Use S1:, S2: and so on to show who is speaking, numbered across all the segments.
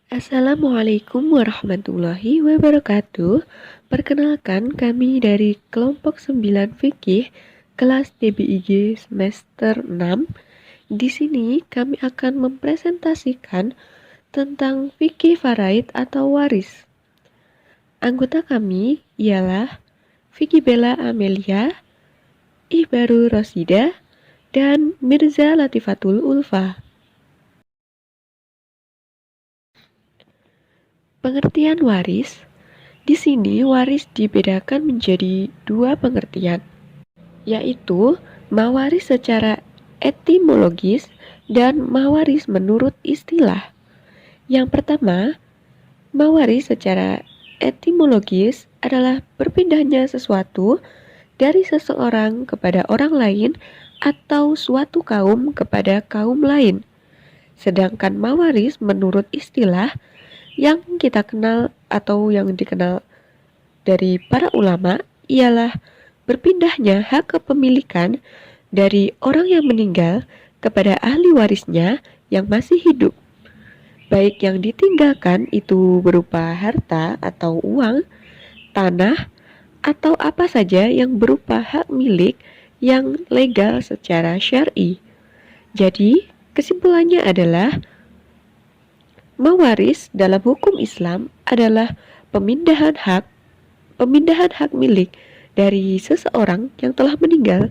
S1: Assalamualaikum warahmatullahi wabarakatuh. Perkenalkan, kami dari kelompok 9 Fikih kelas DBIG semester 6. Di sini kami akan mempresentasikan tentang fikih faraid atau waris. Anggota kami ialah Vicky Bella Amelia, Ihbaru Rosida, dan Mirza Latifatul Ulfa. Pengertian waris. Di sini waris dibedakan menjadi dua pengertian, yaitu mawaris secara etimologis dan mawaris menurut istilah. Yang pertama, mawaris secara etimologis adalah berpindahnya sesuatu dari seseorang kepada orang lain atau suatu kaum kepada kaum lain. Sedangkan mawaris menurut istilah yang kita kenal atau yang dikenal dari para ulama ialah berpindahnya hak kepemilikan dari orang yang meninggal kepada ahli warisnya yang masih hidup. Baik yang ditinggalkan itu berupa harta atau uang, tanah, atau apa saja yang berupa hak milik yang legal secara syar'i. Jadi, kesimpulannya adalah mawaris dalam hukum Islam adalah pemindahan hak milik dari seseorang yang telah meninggal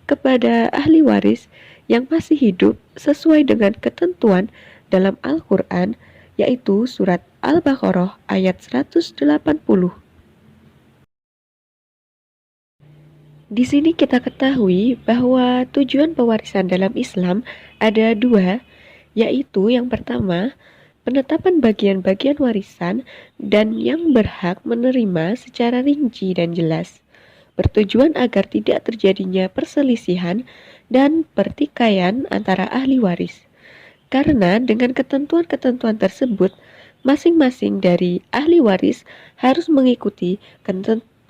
S1: kepada ahli waris yang masih hidup sesuai dengan ketentuan dalam Al-Quran, yaitu surat Al-Baqarah ayat 180. Di sini kita ketahui bahwa tujuan pewarisan dalam Islam ada dua, yaitu yang pertama, penetapan bagian-bagian warisan dan yang berhak menerima secara rinci dan jelas, bertujuan agar tidak terjadinya perselisihan dan pertikaian antara ahli waris. Karena dengan ketentuan-ketentuan tersebut, masing-masing dari ahli waris harus mengikuti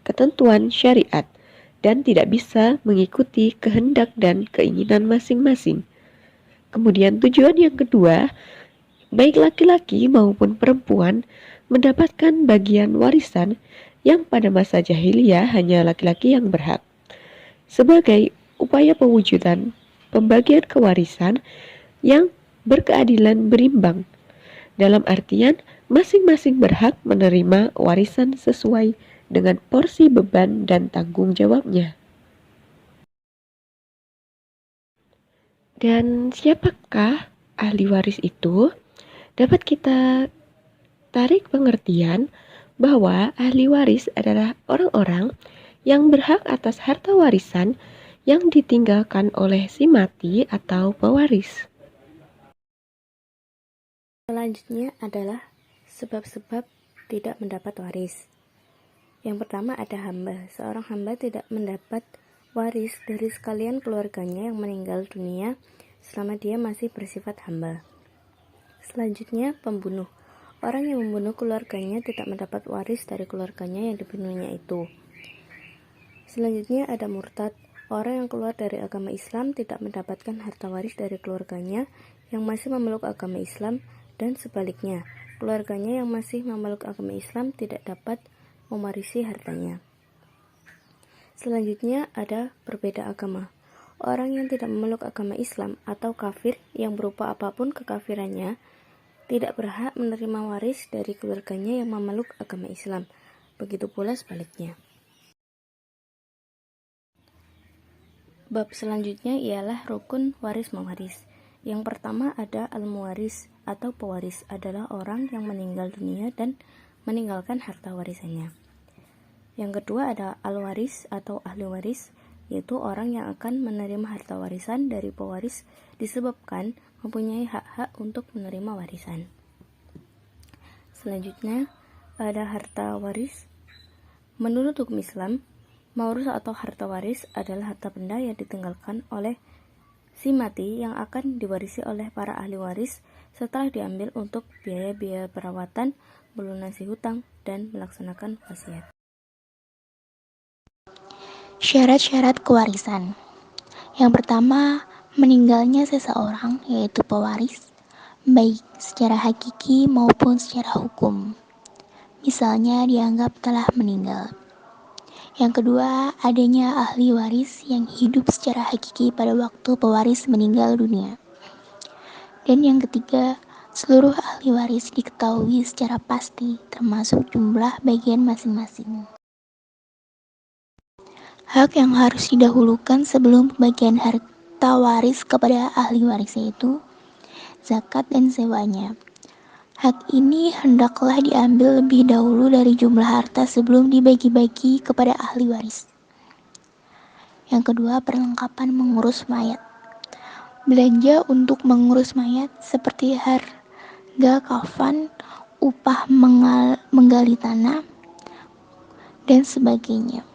S1: ketentuan syariat dan tidak bisa mengikuti kehendak dan keinginan masing-masing. Kemudian tujuan yang kedua, baik laki-laki maupun perempuan mendapatkan bagian warisan yang pada masa jahiliyah hanya laki-laki yang berhak. Sebagai upaya pewujudan pembagian kewarisan yang berkeadilan berimbang, dalam artian masing-masing berhak menerima warisan sesuai dengan porsi beban dan tanggung jawabnya. Dan siapakah ahli waris itu? Dapat kita tarik pengertian bahwa ahli waris adalah orang-orang yang berhak atas harta warisan yang ditinggalkan oleh si mati atau pewaris.
S2: Selanjutnya adalah sebab-sebab tidak mendapat waris. Yang pertama ada hamba. Seorang hamba tidak mendapat waris dari sekalian keluarganya yang meninggal dunia selama dia masih bersifat hamba. Selanjutnya pembunuh. Orang yang membunuh keluarganya tidak mendapat waris dari keluarganya yang dibunuhnya itu. Selanjutnya ada murtad. Orang yang keluar dari agama Islam tidak mendapatkan harta waris dari keluarganya yang masih memeluk agama Islam, dan sebaliknya, keluarganya yang masih memeluk agama Islam tidak dapat mewarisi hartanya. Selanjutnya ada berbeda agama. Orang yang tidak memeluk agama Islam atau kafir yang berupa apapun kekafirannya tidak berhak menerima waris dari keluarganya yang memeluk agama Islam. Begitu pula sebaliknya. Bab selanjutnya ialah rukun waris mewaris. Yang pertama ada al-muwaris atau pewaris, adalah orang yang meninggal dunia dan meninggalkan harta warisannya. Yang kedua ada al-waris atau ahli waris, yaitu orang yang akan menerima harta warisan dari pewaris disebabkan mempunyai hak-hak untuk menerima warisan. Selanjutnya ada harta waris. Menurut hukum Islam, maurus atau harta waris adalah harta benda yang ditinggalkan oleh si mati yang akan diwarisi oleh para ahli waris setelah diambil untuk biaya-biaya perawatan, melunasi hutang, dan melaksanakan wasiat.
S3: Syarat-syarat kewarisan. Yang pertama, meninggalnya seseorang, yaitu pewaris, baik secara hakiki maupun secara hukum. Misalnya dianggap telah meninggal. Yang kedua, adanya ahli waris yang hidup secara hakiki pada waktu pewaris meninggal dunia. Dan yang ketiga, seluruh ahli waris diketahui secara pasti, termasuk jumlah bagian masing-masing. Hak yang harus didahulukan sebelum pembagian harta waris kepada ahli waris yaitu zakat dan sewanya. Hak ini hendaklah diambil lebih dahulu dari jumlah harta sebelum dibagi-bagi kepada ahli waris. Yang kedua, perlengkapan mengurus mayat. Belanja untuk mengurus mayat seperti harga kafan, upah menggali tanah, dan sebagainya.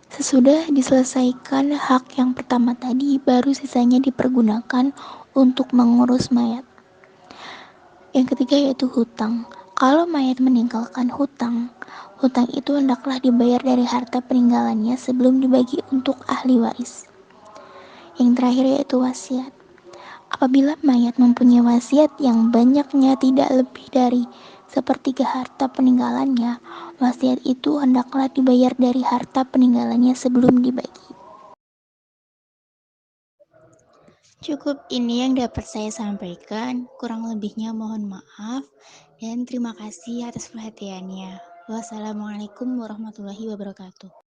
S3: Sesudah diselesaikan hak yang pertama tadi, baru sisanya dipergunakan untuk mengurus mayat. Yang ketiga yaitu hutang. Kalau mayat meninggalkan hutang, hutang itu hendaklah dibayar dari harta peninggalannya sebelum dibagi untuk ahli waris. Yang terakhir yaitu wasiat. Apabila mayat mempunyai wasiat yang banyaknya tidak lebih dari sepertiga harta peninggalannya, wasiat itu hendaklah dibayar dari harta peninggalannya sebelum dibagi. Cukup ini yang dapat saya sampaikan, kurang lebihnya mohon maaf, dan terima kasih atas perhatiannya. Wassalamualaikum warahmatullahi wabarakatuh.